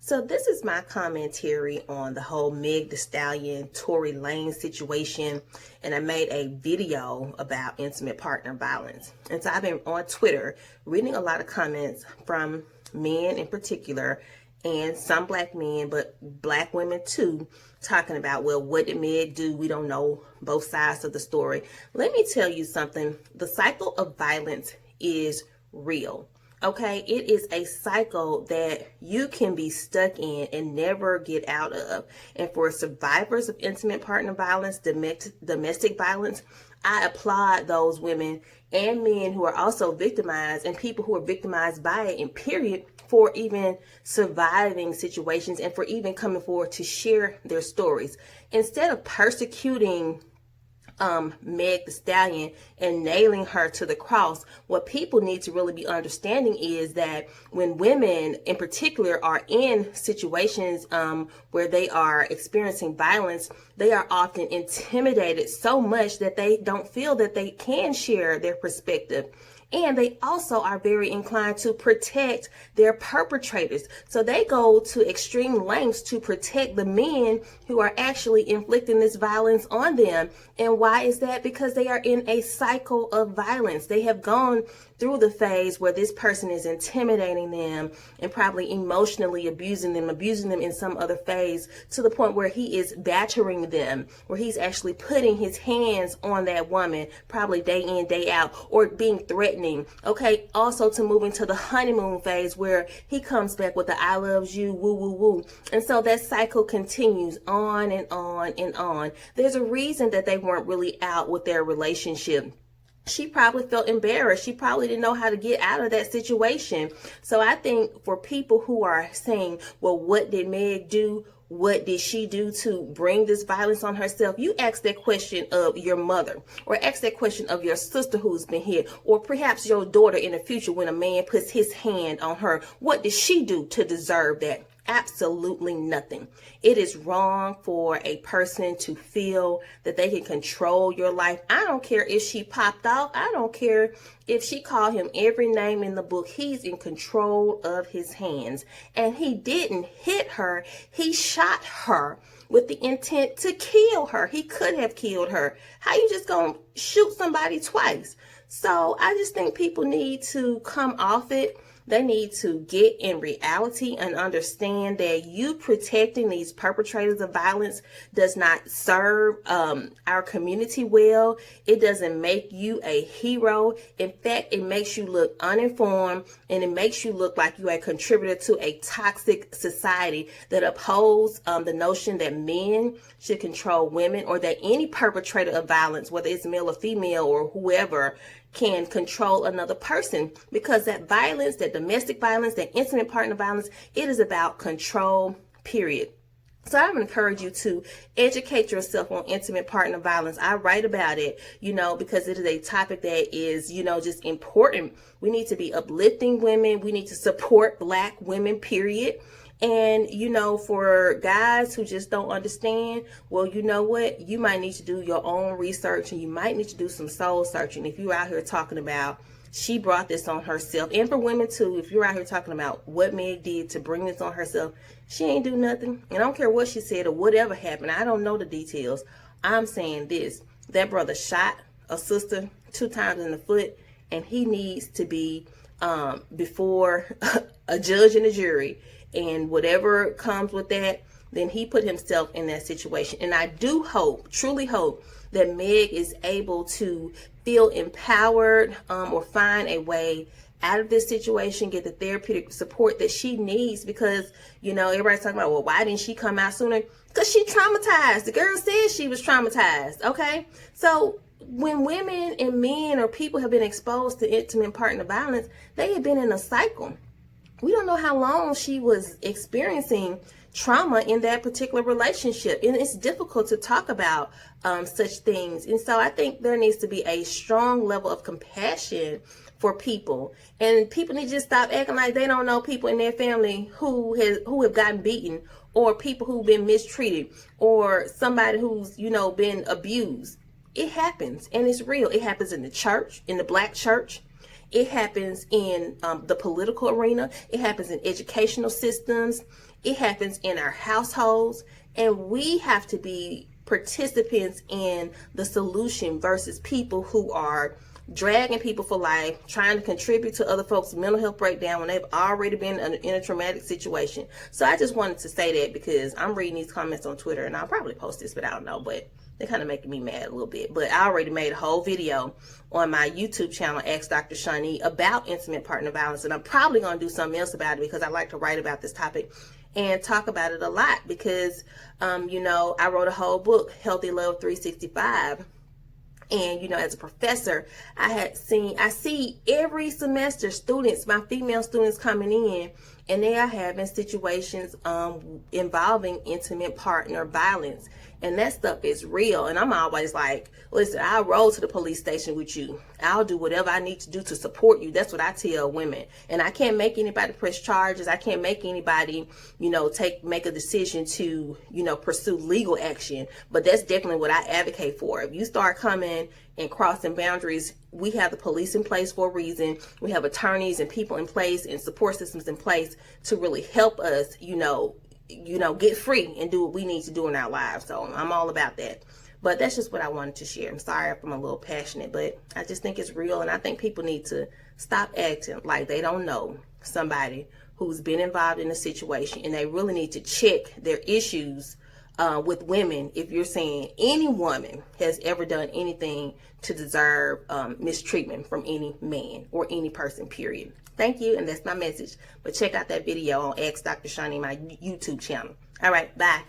So this is my commentary on the whole Meg Thee Stallion, Tory Lanez situation, and I made a video about intimate partner violence. And so I've been on Twitter reading a lot of comments from men in particular, and some black men, but black women too, talking about, well, what did Meg do? We don't know both sides of the story. Let me tell you something. The cycle of violence is real. Okay, it is a cycle that you can be stuck in and never get out of. And for survivors of intimate partner violence, domestic violence, I applaud those women and men who are also victimized and people who are victimized by it, and period, for even surviving situations and for even coming forward to share their stories. Instead of persecuting Meg Thee Stallion and nailing her to the cross, what people need to really be understanding is that when women in particular are in situations where they are experiencing violence, they are often intimidated so much that they don't feel that they can share their perspective. And they also are very inclined to protect their perpetrators. So they go to extreme lengths to protect the men who are actually inflicting this violence on them. And why is that? Because they are in a cycle of violence. They have gone through the phase where this person is intimidating them and probably emotionally abusing them in some other phase, to the point where he is battering them, where he's actually putting his hands on that woman, probably day in, day out, or being threatening. Okay, also to move into the honeymoon phase where he comes back with the I loves you, woo, woo, woo. And so that cycle continues on and on and on. There's a reason that they weren't really out with their relationship. She probably felt embarrassed. She probably didn't know how to get out of that situation. So I think for people who are saying, well, what did Meg do? What did she do to bring this violence on herself? You ask that question of your mother, or ask that question of your sister who's been hit, or perhaps your daughter in the future when a man puts his hand on her. What did she do to deserve that? Absolutely nothing. It is wrong for a person to feel that they can control your life. I don't care if she popped off. I don't care if she called him every name in the book. He's in control of his hands. And he didn't hit her. He shot her with the intent to kill her. He could have killed her. How you just gonna shoot somebody twice? So I just think people need to come off it. They need to get in reality and understand that you protecting these perpetrators of violence does not serve our community well. It doesn't make you a hero. In fact, it makes you look uninformed, and it makes you look like you are a contributor to a toxic society that upholds the notion that men should control women, or that any perpetrator of violence, whether it's male or female or whoever, can control another person. Because that violence, that domestic violence, that intimate partner violence, it is about control, period. So I would encourage you to educate yourself on intimate partner violence. I write about it, because it is a topic that is, just important. We need to be uplifting women. We need to support black women, period. And, for guys who just don't understand, well, you know what? You might need to do your own research, and you might need to do some soul searching. If you're out here talking about she brought this on herself, and for women too, if you're out here talking about what Meg did to bring this on herself, she ain't do nothing. And I don't care what she said or whatever happened. I don't know the details. I'm saying this: that brother shot a sister 2 times in the foot, and he needs to be before a judge and a jury. And whatever comes with that, then he put himself in that situation. And I do hope, truly hope, that Meg is able to feel empowered or find a way out of this situation, get the therapeutic support that she needs. Because, everybody's talking about, well, why didn't she come out sooner? Because she traumatized. The girl said she was traumatized, okay? So when women and men or people have been exposed to intimate partner violence, they have been in a cycle. We don't know how long she was experiencing trauma in that particular relationship. And it's difficult to talk about such things. And so I think there needs to be a strong level of compassion for people. And people need to just stop acting like they don't know people in their family who have gotten beaten, or people who've been mistreated, or somebody who's, been abused. It happens, and it's real. It happens in the church, in the black church. It happens in the political arena. It happens in educational systems. It happens in our households, and we have to be participants in the solution versus people who are dragging people for life, trying to contribute to other folks' mental health breakdown when they've already been in a traumatic situation. So I just wanted to say that because I'm reading these comments on Twitter, and I'll probably post this, but I don't know, but they're kind of making me mad a little bit. But I already made a whole video on my YouTube channel, Ask Dr. Shani, about intimate partner violence, and I'm probably going to do something else about it because I like to write about this topic and talk about it a lot because, you know, I wrote a whole book, Healthy Love 365. And, you know, as a professor, I see every semester students, my female students coming in, and they are having situations involving intimate partner violence. And that stuff is real. And I'm always like, listen, I'll roll to the police station with you. I'll do whatever I need to do to support you. That's what I tell women. And I can't make anybody press charges. I can't make anybody, you know, make a decision to, you know, pursue legal action. But that's definitely what I advocate for. If you start coming and crossing boundaries, we have the police in place for a reason. We have attorneys and people in place and support systems in place to really help us, you know, get free and do what we need to do in our lives. So I'm all about that. But that's just what I wanted to share. I'm sorry if I'm a little passionate, but I just think it's real. And I think people need to stop acting like they don't know somebody who's been involved in a situation, and they really need to check their issues with women. If you're saying any woman has ever done anything to deserve mistreatment from any man or any person, period. Thank you, and that's my message. But check out that video on Ask Dr. Shani, my YouTube channel. All right, bye.